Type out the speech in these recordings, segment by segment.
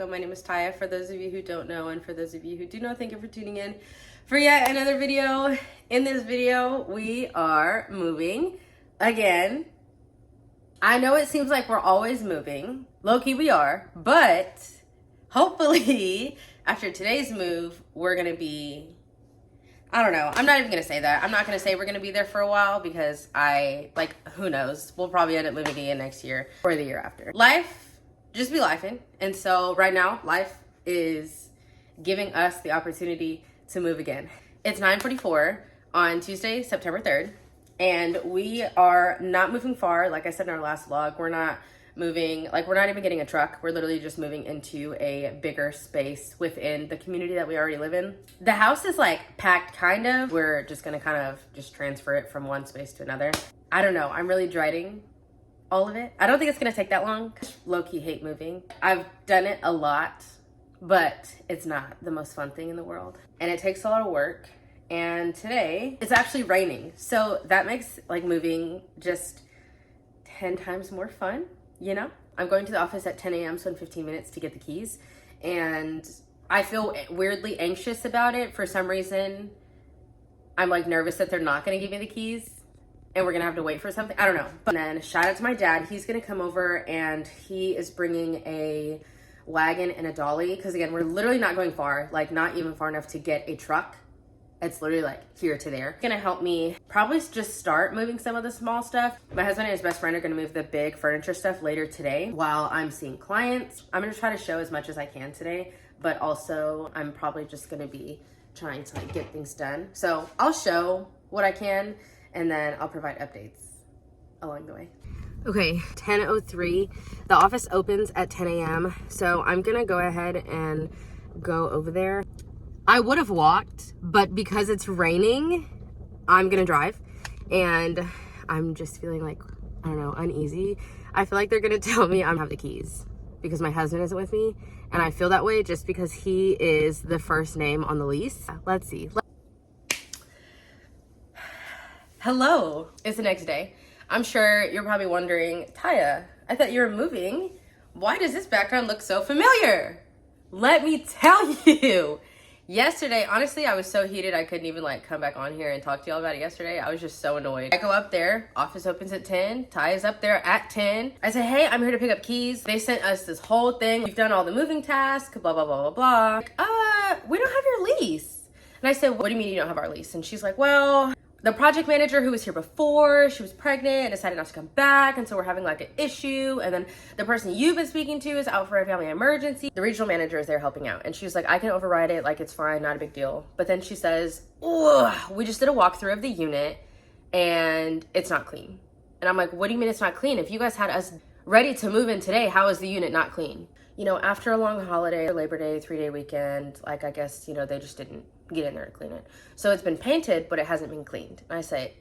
welcome. My name is Taya, for those of you who don't know, and for those of you who do know, thank you for tuning in for yet another video. In this video, we are moving again. I know it seems like we're always moving. Low-key we are, but hopefully after today's move, we're gonna be, I don't know. I'm not even going to say that. I'm not going to say we're going to be there for a while because who knows? We'll probably end up moving again next year or the year after. Life, just be lifing. And so right now, life is giving us the opportunity to move again. It's 9:44 on Tuesday, September 3rd. And we are not moving far. Like I said in our last vlog, we're not moving, we're not even getting a truck. We're literally just moving into a bigger space within the community that we already live in. The house is packed kind of. We're just gonna kind of just transfer it from one space to another. I don't know, I'm really dreading all of it. I don't think it's gonna take that long. Low-key hate moving. I've done it a lot, but it's not the most fun thing in the world. And it takes a lot of work. And today, it's actually raining. So that makes moving just 10 times more fun. You know, I'm going to the office at 10 a.m. so in 15 minutes to get the keys. And I feel weirdly anxious about it. For some reason, I'm nervous that they're not going to give me the keys and we're going to have to wait for something. I don't know. But then shout out to my dad. He's going to come over and he is bringing a wagon and a dolly. Because again, we're literally not going far, not even far enough to get a truck. It's literally here to there. It's gonna help me probably just start moving some of the small stuff. My husband and his best friend are gonna move the big furniture stuff later today while I'm seeing clients. I'm gonna try to show as much as I can today, but also I'm probably just gonna be trying to get things done. So I'll show what I can and then I'll provide updates along the way. Okay, 10:03. The office opens at 10 a.m. So I'm gonna go ahead and go over there. I would have walked, but because it's raining, I'm gonna drive. And I'm just feeling I don't know, uneasy. I feel like they're gonna tell me I don't have the keys because my husband isn't with me. And I feel that way just because he is the first name on the lease. Let's see. Hello, it's the next day. I'm sure you're probably wondering, Taya, I thought you were moving. Why does this background look so familiar? Let me tell you. Yesterday, honestly, I was so heated I couldn't even come back on here and talk to y'all about it yesterday. I was just so annoyed. I go up there, office opens at 10, Ty is up there at 10. I say, hey, I'm here to pick up keys. They sent us this whole thing. We've done all the moving tasks, blah, blah, blah, blah, blah. We don't have your lease. And I said, what do you mean you don't have our lease? And she's like, well, the project manager who was here before, she was pregnant and decided not to come back. And so we're having an issue. And then the person you've been speaking to is out for a family emergency. The regional manager is there helping out. And she was like, I can override it. It's fine, not a big deal. But then she says, we just did a walkthrough of the unit and it's not clean. And I'm like, what do you mean it's not clean? If you guys had us ready to move in today, how is the unit not clean? You know, after a long holiday, Labor Day, 3-day weekend, I guess, they just didn't get in there to clean it. So it's been painted, but it hasn't been cleaned. And I say,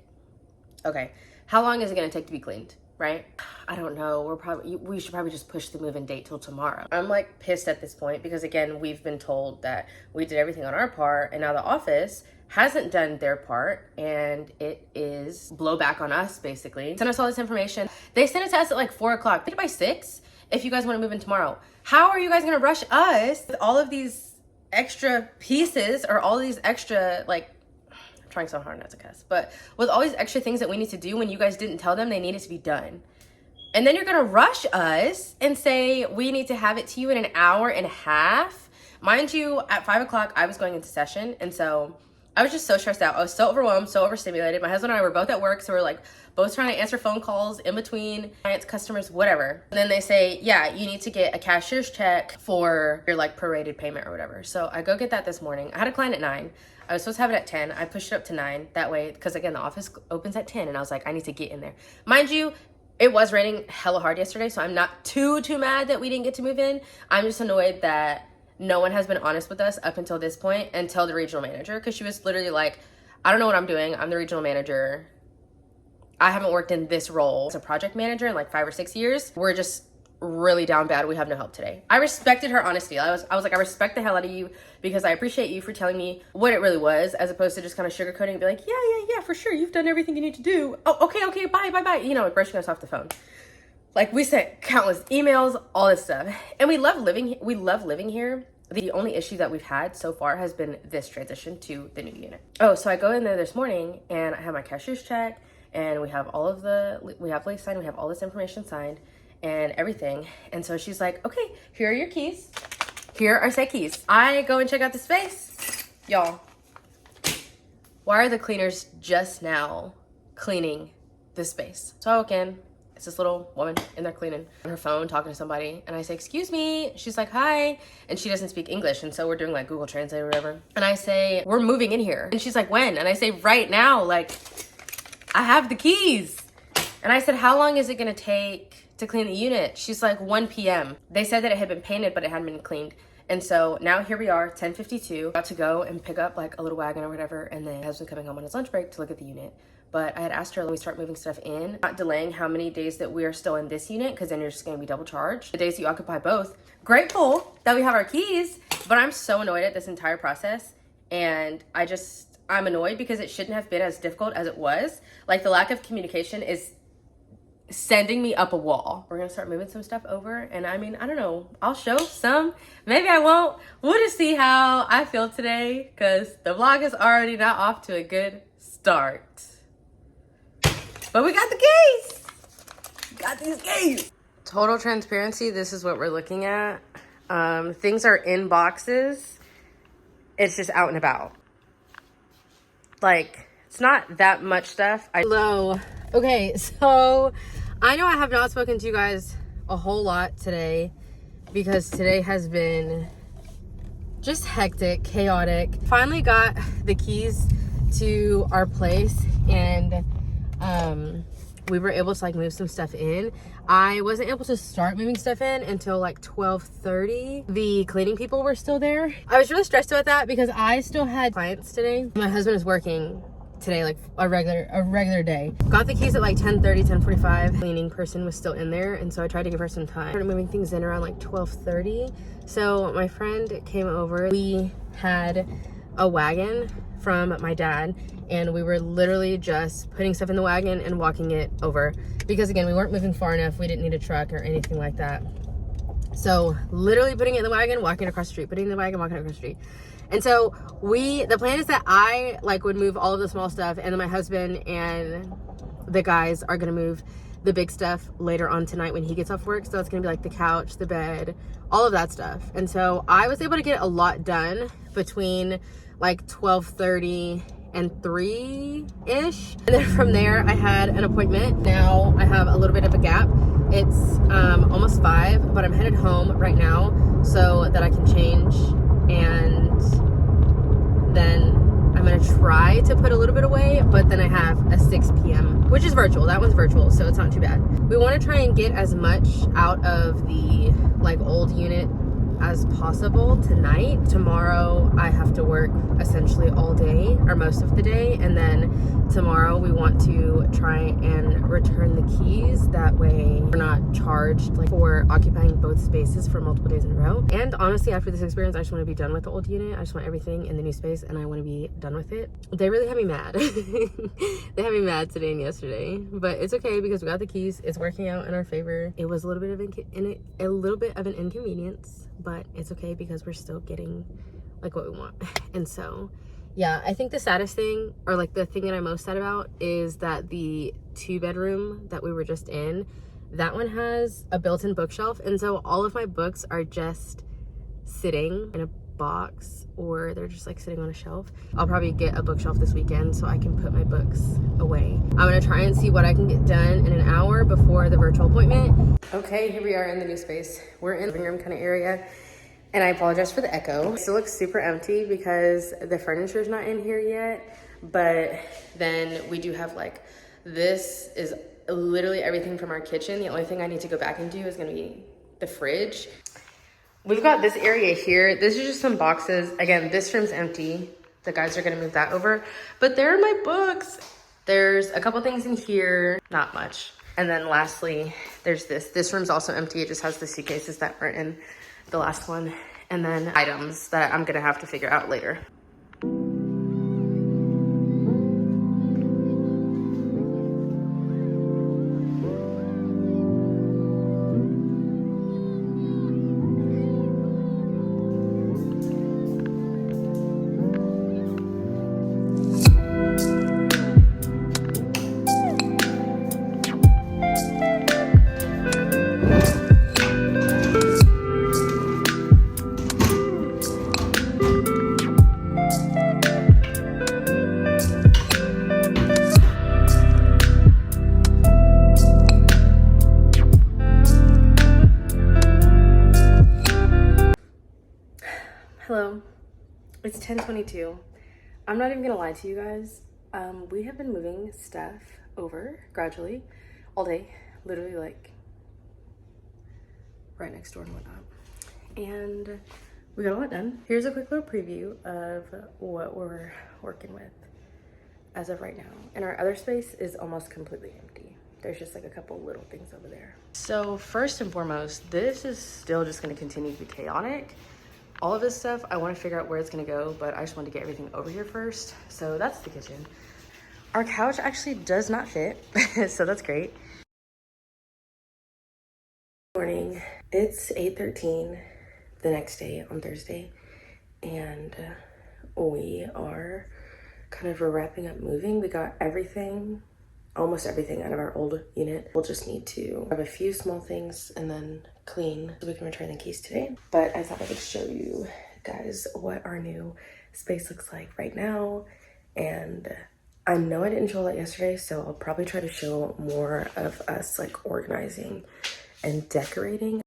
okay, how long is it gonna take to be cleaned, right? I don't know, we should probably just push the move-in date till tomorrow. I'm pissed at this point because again, we've been told that we did everything on our part and now the office hasn't done their part and it is blowback on us basically. Send us all this information. They sent it to us at 4 o'clock. Did it by 6 if you guys wanna move in tomorrow. How are you guys gonna rush us with all of these extra pieces or all these extra I'm trying so hard not to cuss, but with all these extra things that we need to do when you guys didn't tell them they needed to be done. And then you're gonna rush us and say we need to have it to you in an hour and a half. Mind you, at 5 o'clock I was going into session and so I was just so stressed out. I was so overwhelmed, so overstimulated. My husband and I were both at work, so we're both trying to answer phone calls in between clients, customers, whatever. And then they say, yeah, you need to get a cashier's check for your prorated payment or whatever. So I go get that this morning. I had a client at 9. I was supposed to have it at 10. I pushed it up to 9 that way because again, the office opens at 10 and I was like, I need to get in there. Mind you, it was raining hella hard yesterday, so I'm not too mad that we didn't get to move in. I'm just annoyed that no one has been honest with us up until this point, until the regional manager, because she was literally I don't know what I'm doing. I'm the regional manager. I haven't worked in this role as a project manager in 5 or 6 years. We're just really down bad. We have no help today. I respected her honesty. I was like, I respect the hell out of you because I appreciate you for telling me what it really was, as opposed to just kind of sugarcoating and be like, yeah, for sure. You've done everything you need to do. Oh, okay, bye. Brushing us off the phone. Like, we sent countless emails, all this stuff. And we love living here. The only issue that we've had so far has been this transition to the new unit. Oh, so I go in there this morning and I have my cashier's check and we have lease signed, we have all this information signed and everything. And so she's like, okay, here are your keys. Here are said keys. I go and check out the space. Y'all, why are the cleaners just now cleaning this space? So I walk in. It's this little woman in there cleaning on her phone, talking to somebody. And I say, excuse me. She's like, hi. And she doesn't speak English. And so we're doing like Google Translate or whatever. And I say, we're moving in here. And she's like, when? And I say, right now. Like, I have the keys. And I said, how long is it going to take to clean the unit? She's like, 1 p.m. They said that it had been painted, but it hadn't been cleaned. And so now here we are, 10:52, about to go and pick up like a little wagon or whatever. And then my husband coming home on his lunch break to look at the unit. But I had asked her, let me start moving stuff in, not delaying how many days that we are still in this unit, because then you're just going to be double charged. The days that you occupy both. Grateful that we have our keys, but I'm so annoyed at this entire process. And I'm annoyed because it shouldn't have been as difficult as it was. Like, the lack of communication is sending me up a wall. We're gonna start moving some stuff over, and I mean, I don't know, I'll show some, maybe I won't. We'll just see how I feel today, because the vlog is already not off to a good start. But we got the keys. We got these keys. Total transparency, this is what we're looking at. Things are in boxes. It's just out and about. Like, it's not that much stuff. Hello. Okay, so I know I have not spoken to you guys a whole lot today because today has been just hectic, chaotic. Finally got the keys to our place, and we were able to like move some stuff in. I wasn't able to start moving stuff in until like 12:30. The cleaning people were still there. I was really stressed about that because I still had clients today. My husband is working today, like a regular day. Got the keys at like 10:30, 10:45. Cleaning person was still in there, and so I tried to give her some time. Started moving things in around like 12:30. So my friend came over. We had a wagon from my dad, and we were literally just putting stuff in the wagon and walking it over, because again, we weren't moving far enough. We didn't need a truck or anything like that. So literally putting it in the wagon, walking it across the street, putting it in the wagon, walking it across the street. And so the plan is that I like would move all of the small stuff, and then my husband and the guys are gonna move the big stuff later on tonight when he gets off work. So it's gonna be like the couch, the bed, all of that stuff. And so I was able to get a lot done between like 12:30 and 3-ish. And then from there I had an appointment. Now I have a little bit of a gap. It's almost 5, but I'm headed home right now so that I can change, and then I'm gonna try to put a little bit away, but then I have a 6 p.m. which is virtual. That one's virtual, so it's not too bad. We want to try and get as much out of the like old unit as possible tonight. Tomorrow I have to work essentially all day, or most of the day, and then tomorrow we want to try and return the keys. That way we're not charged like for occupying both spaces for multiple days in a row. And honestly, after this experience, I just want to be done with the old unit. I just want everything in the new space, and I want to be done with it. They really had me mad. They had me mad today and yesterday, but it's okay because we got the keys. It's working out in our favor. It was a little bit of an inconvenience, but it's okay because we're still getting like what we want. And so yeah, I think the saddest thing, or like the thing that I'm most sad about, is that the 2-bedroom that we were just in, that one has a built-in bookshelf, and so all of my books are just sitting in a box, or they're just like sitting on a shelf. I'll probably get a bookshelf this weekend so I can put my books away. I'm gonna try and see what I can get done in an hour before the virtual appointment. Okay, here we are in the new space. We're in the living room kind of area, and I apologize for the echo. It still looks super empty because the furniture is not in here yet, but then we do have like, this is literally everything from our kitchen. The only thing I need to go back and do is gonna be the fridge. We've got this area here. This is just some boxes. Again, this room's empty. The guys are gonna move that over, but there are my books. There's a couple things in here, not much. And then lastly, there's this. This room's also empty. It just has the suitcases that weren't in the last one. And then items that I'm gonna have to figure out later. It's 10:22. I'm not even gonna lie to you guys. We have been moving stuff over gradually all day, literally like right next door and whatnot. And we got a lot done. Here's a quick little preview of what we're working with as of right now. And our other space is almost completely empty. There's just like a couple little things over there. So first and foremost, this is still just gonna continue to be chaotic. All of this stuff, I wanna figure out where it's gonna go, but I just wanted to get everything over here first. So that's the kitchen. Our couch actually does not fit, so that's great. Morning, it's 8:13 the next day on Thursday, and we are kind of wrapping up moving. We got everything, almost everything out of our old unit. We'll just need to grab a few small things and then clean so we can return the keys today. But I thought I would show you guys what our new space looks like right now. And I know I didn't show that yesterday, so I'll probably try to show more of us like organizing and decorating.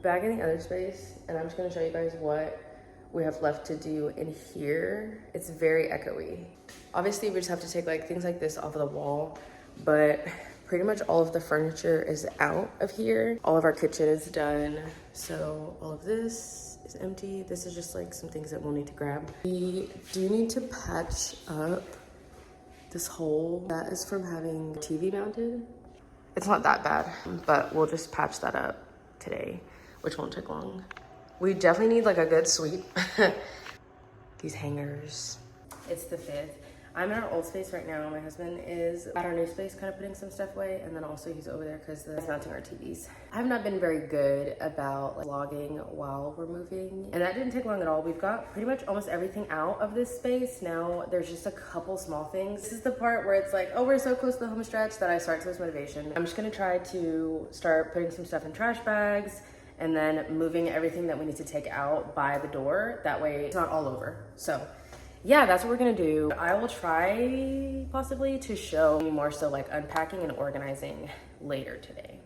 Back in the other space, and I'm just gonna show you guys what we have left to do in here. It's very echoey. Obviously, we just have to take like things like this off of the wall, but pretty much all of the furniture is out of here. All of our kitchen is done. So all of this is empty. This is just like some things that we'll need to grab. We do need to patch up this hole. That is from having TV mounted. It's not that bad, but we'll just patch that up today, which won't take long. We definitely need like a good sweep. These hangers. It's the 5th. I'm in our old space right now. My husband is at our new space kind of putting some stuff away, and then also he's over there because he's mounting our TVs. I have not been very good about like, vlogging while we're moving, and that didn't take long at all. We've got pretty much almost everything out of this space. Now there's just a couple small things. This is the part where it's like, oh, we're so close to the home stretch that I start to lose motivation. I'm just gonna try to start putting some stuff in trash bags and then moving everything that we need to take out by the door. That way it's not all over. So yeah, that's what we're gonna do. I will try possibly to show more so like unpacking and organizing later today.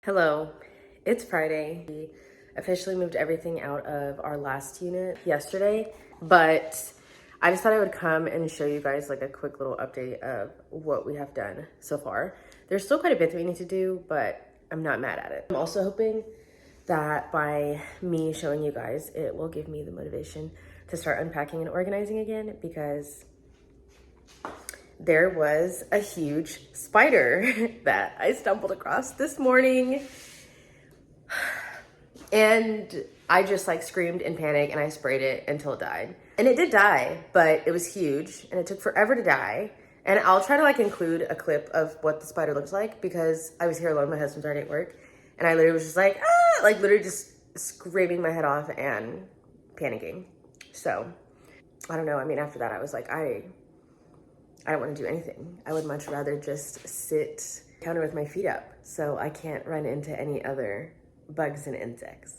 Hello, it's Friday. We officially moved everything out of our last unit yesterday, but I just thought I would come and show you guys like a quick little update of what we have done so far. There's still quite a bit that we need to do, but I'm not mad at it. I'm also hoping that by me showing you guys, it will give me the motivation to start unpacking and organizing again, because there was a huge spider that I stumbled across this morning. And I just like screamed in panic and I sprayed it until it died. And it did die, but it was huge and it took forever to die. And I'll try to like include a clip of what the spider looks like, because I was here alone, my husband's already at work. And I literally was just like, ah, like literally just scraping my head off and panicking. So I don't know. I mean, after that, I was like, I don't want to do anything. I would much rather just sit counter with my feet up so I can't run into any other bugs and insects.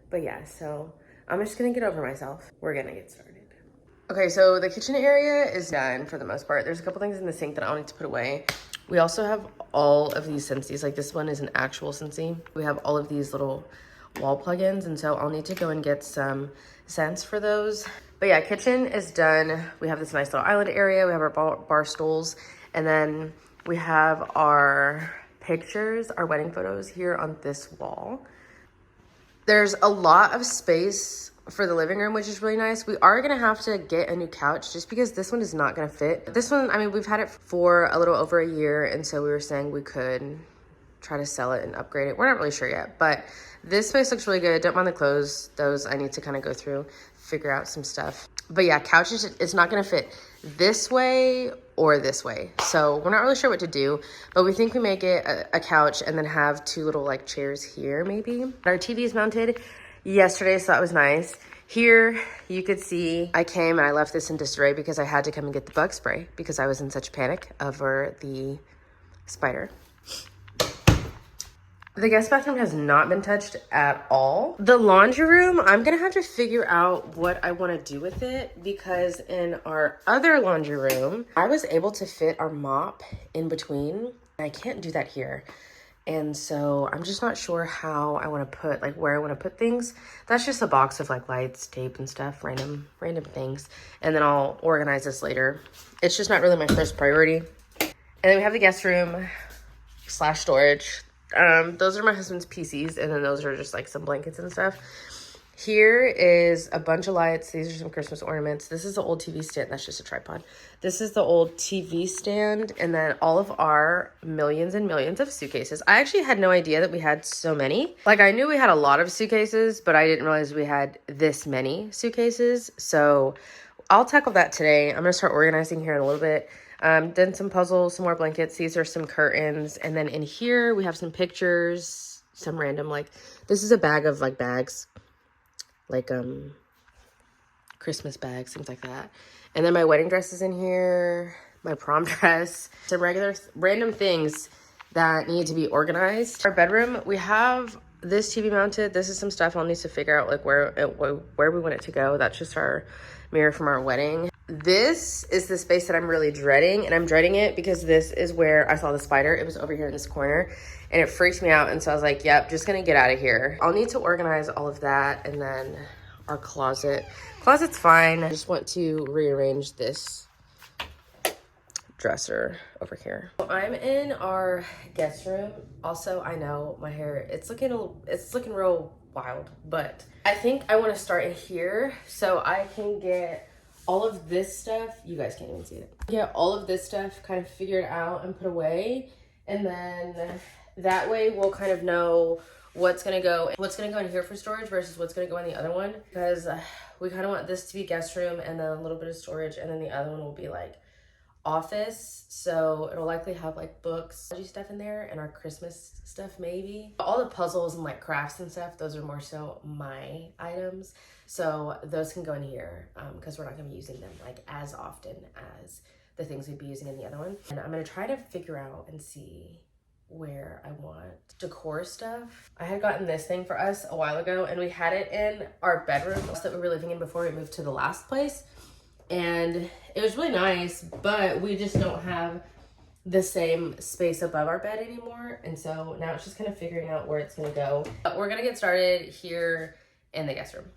But yeah, so I'm just gonna get over myself. We're gonna get started. Okay, so the kitchen area is done for the most part. There's a couple things in the sink that I'll need to put away. We also have all of these Scentsies. Like this one is an actual Scentsy. We have all of these little wall plugins, and so I'll need to go and get some scents for those. But yeah, kitchen is done. We have this nice little island area. We have our bar stools, and then we have our pictures, our wedding photos here on this wall. There's a lot of space for the living room, which is really nice. We are gonna have to get a new couch just because this one is not gonna fit. This one, I mean, we've had it for a little over a year, and so we were saying we could try to sell it and upgrade it. We're not really sure yet, but this space looks really good. Don't mind the clothes. Those I need to kind of go through, figure out some stuff. But yeah, couches, it's not gonna fit this way or this way. So we're not really sure what to do, but we think we make it a couch and then have two little like chairs here maybe. Our TV is mounted yesterday, so that was nice. Here you could see I came and I left this in disarray because I had to come and get the bug spray because I was in such panic over the spider. The guest bathroom has not been touched at all. The laundry room, I'm gonna have to figure out what I wanna do with it, because in our other laundry room, I was able to fit our mop in between. I can't do that here. And so I'm just not sure how I wanna put, like where I wanna put things. That's just a box of like lights, tape and stuff, random things. And then I'll organize this later. It's just not really my first priority. And then we have the guest room / storage. Those are my husband's PCs, and then those are just like some blankets and stuff. Here is a bunch of lights. These are some Christmas ornaments. This is the old TV stand. That's just a tripod. This is the old TV stand, and then all of our millions and millions of suitcases. I actually had no idea that we had so many. Like, I knew we had a lot of suitcases, but I didn't realize we had this many suitcases. So I'll tackle that today. I'm gonna start organizing here in a little bit. Then some puzzles, some more blankets. These are some curtains. And then in here, we have some pictures, some random, like, this is a bag of, like, bags. Like, Christmas bags, things like that. And then my wedding dress is in here, my prom dress, some random things that need to be organized. Our bedroom, we have this TV mounted. This is some stuff I'll need to figure out, like, where we want it to go. That's just our mirror from our wedding. This is the space that I'm really dreading, and I'm dreading it because this is where I saw the spider. It was over here in this corner, and it freaked me out, and so I was like, yep, just gonna get out of here. I'll need to organize all of that, and then our closet. Closet's fine. I just want to rearrange this dresser over here. I'm in our guest room. Also, I know my hair, it's looking real wild, but I think I want to start in here so I can get all of this stuff, you guys can't even see it. Get all of this stuff kind of figured out and put away, and then that way we'll kind of know what's gonna go in here for storage versus what's gonna go in the other one, because we kind of want this to be guest room and then a little bit of storage, and then the other one will be like office, so it'll likely have like books, stuff in there, and our Christmas stuff maybe. All the puzzles and like crafts and stuff, those are more so my items, so those can go in here because we're not going to be using them like as often as the things we'd be using in the other one. And I'm going to try to figure out and see where I want decor stuff. I had gotten this thing for us a while ago, and we had it in our bedroom that we were living in before we moved to the last place. And it was really nice, but we just don't have the same space above our bed anymore. And so now it's just kind of figuring out where it's gonna go. But we're gonna get started here in the guest room.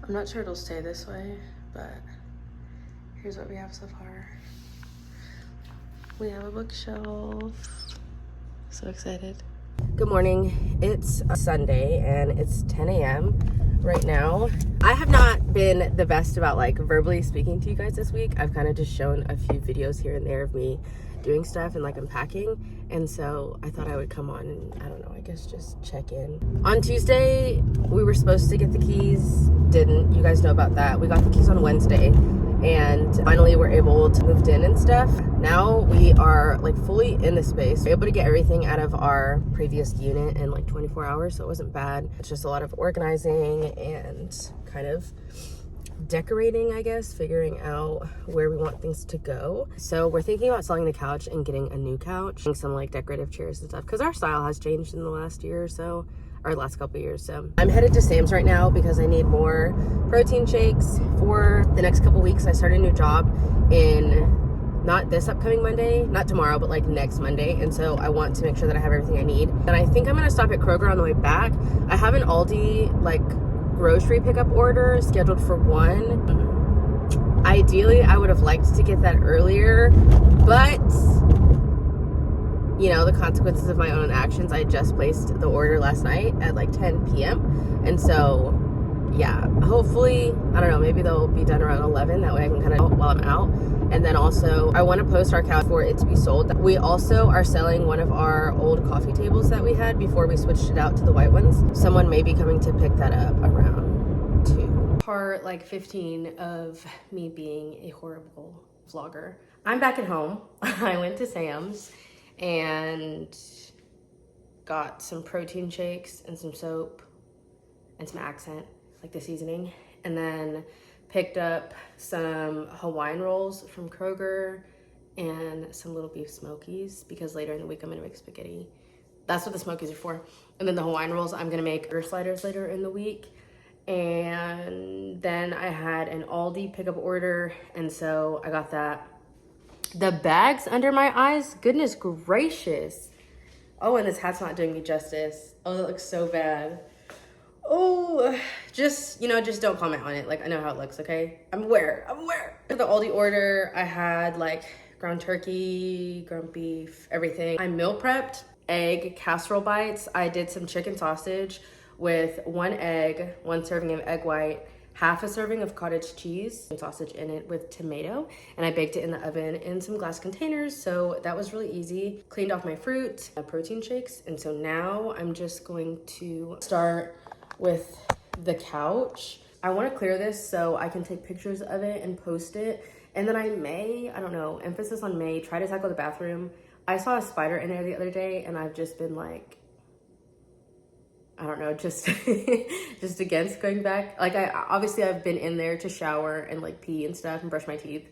I'm not sure it'll stay this way, but here's what we have so far. We have a bookshelf. So excited. Good morning. It's a Sunday and it's 10 a.m. right now. I have not been the best about like verbally speaking to you guys this week. I've kind of just shown a few videos here and there of me doing stuff and like unpacking, and so I thought I would come on and I don't know, I guess just check in. On Tuesday we were supposed to get the keys, didn't. You guys know about that. We got the keys on Wednesday and finally we're able to move in and stuff. Now we are like fully in the space. We're able to get everything out of our previous unit in like 24 hours, so it wasn't bad. It's just a lot of organizing and kind of decorating, I guess, figuring out where we want things to go. So we're thinking about selling the couch and getting a new couch and some like decorative chairs and stuff, because our style has changed in the last year or so, or last couple of years. So I'm headed to Sam's right now because I need more protein shakes for the next couple weeks. I start a new job in not this upcoming Monday, not tomorrow, but like next Monday, and so I want to make sure that I have everything I need. And I think I'm gonna stop at Kroger on the way back. I have an Aldi like grocery pickup order scheduled for 1. Ideally I would have liked to get that earlier, but you know, the consequences of my own actions, I just placed the order last night at like 10 p.m. and so yeah, hopefully, I don't know, maybe they'll be done around 11. That way I can kind of while I'm out. And then also I want to post our couch for it to be sold. We also are selling one of our old coffee tables that we had before we switched it out to the white ones. Someone may be coming to pick that up around 2. Part like 15 of me being a horrible vlogger. I'm back at home. I went to Sam's and got some protein shakes and some soap and some accent, like the seasoning, and then picked up some Hawaiian rolls from Kroger and some little beef smokies, because later in the week I'm gonna make spaghetti. That's what the smokies are for. And then the Hawaiian rolls, I'm gonna make burger sliders later in the week. And then I had an Aldi pickup order, and so I got that. The bags under my eyes, goodness gracious. Oh, and this hat's not doing me justice. Oh, that looks so bad. Oh, just, you know, just don't comment on it. Like, I know how it looks, okay? I'm aware. For the Aldi order, I had like ground turkey, ground beef, everything. I meal prepped egg casserole bites. I did some chicken sausage with 1 egg, 1 serving of egg white, half a serving of cottage cheese, and sausage in it with tomato. And I baked it in the oven in some glass containers. So that was really easy. Cleaned off my fruit, protein shakes. And so now I'm just going to start with the couch. I want to clear this so I can take pictures of it and post it. And then I may, I don't know, emphasis on may, try to tackle the bathroom. I saw a spider in there the other day and I've just been like, I don't know, just just against going back. Like, obviously I've been in there to shower and like pee and stuff and brush my teeth,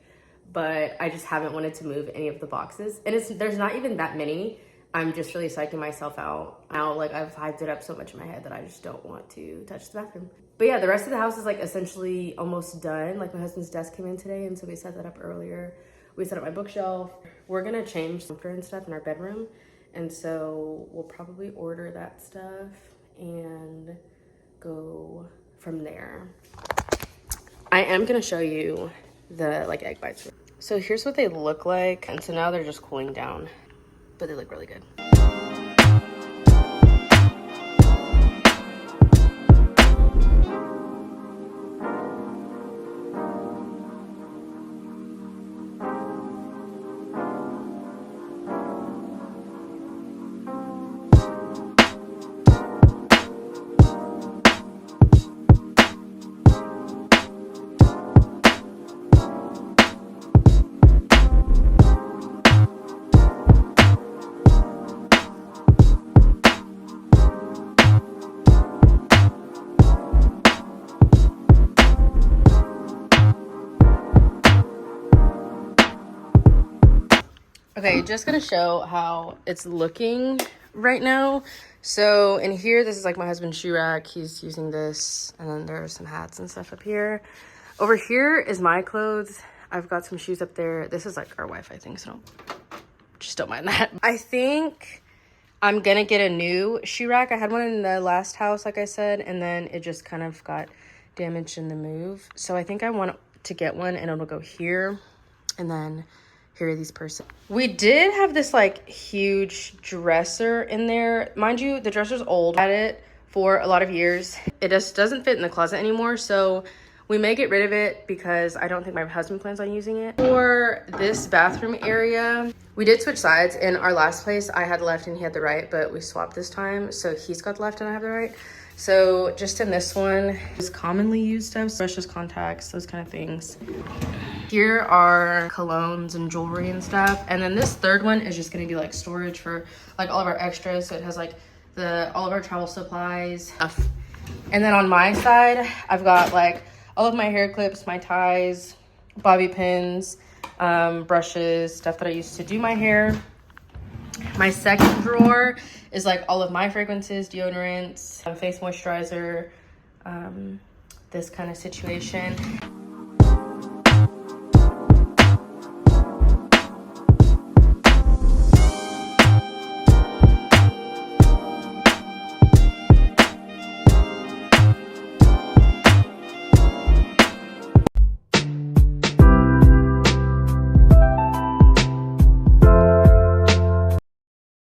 but I just haven't wanted to move any of the boxes. And there's not even that many. I'm just really psyching myself out. Now, like, I've hyped it up so much in my head that I just don't want to touch the bathroom. But yeah, the rest of the house is like essentially almost done. Like my husband's desk came in today, and so we set that up earlier. We set up my bookshelf. We're gonna change comforter and stuff in our bedroom. And so we'll probably order that stuff and go from there. I am gonna show you the like egg bites. So here's what they look like. And so now they're just cooling down, but they look really good. Okay, just gonna show how it's looking right now. So in here, this is like my husband's shoe rack. He's using this, and then there are some hats and stuff up here. Over here is my clothes. I've got some shoes up there. This is like our Wi-Fi thing, so just don't mind that. I think I'm gonna get a new shoe rack. I had one in the last house, like I said, and then it just kind of got damaged in the move. So I think I want to get one, and it'll go here, and then here are these purses. We did have this like huge dresser in there. Mind you, the dresser's old. I had it for a lot of years. It just doesn't fit in the closet anymore. So we may get rid of it because I don't think my husband plans on using it. For this bathroom area, we did switch sides. In our last place, I had the left and he had the right, but we swapped this time. So he's got the left and I have the right. So just in this one, it's commonly used stuff, brushes, contacts, those kind of things. Here are colognes and jewelry and stuff. And then this third one is just gonna be like storage for like all of our extras. So it has like all of our travel supplies. And then on my side, I've got like all of my hair clips, my ties, bobby pins, brushes, stuff that I use to do my hair. My second drawer is like all of my fragrances, deodorants, face moisturizer, this kind of situation.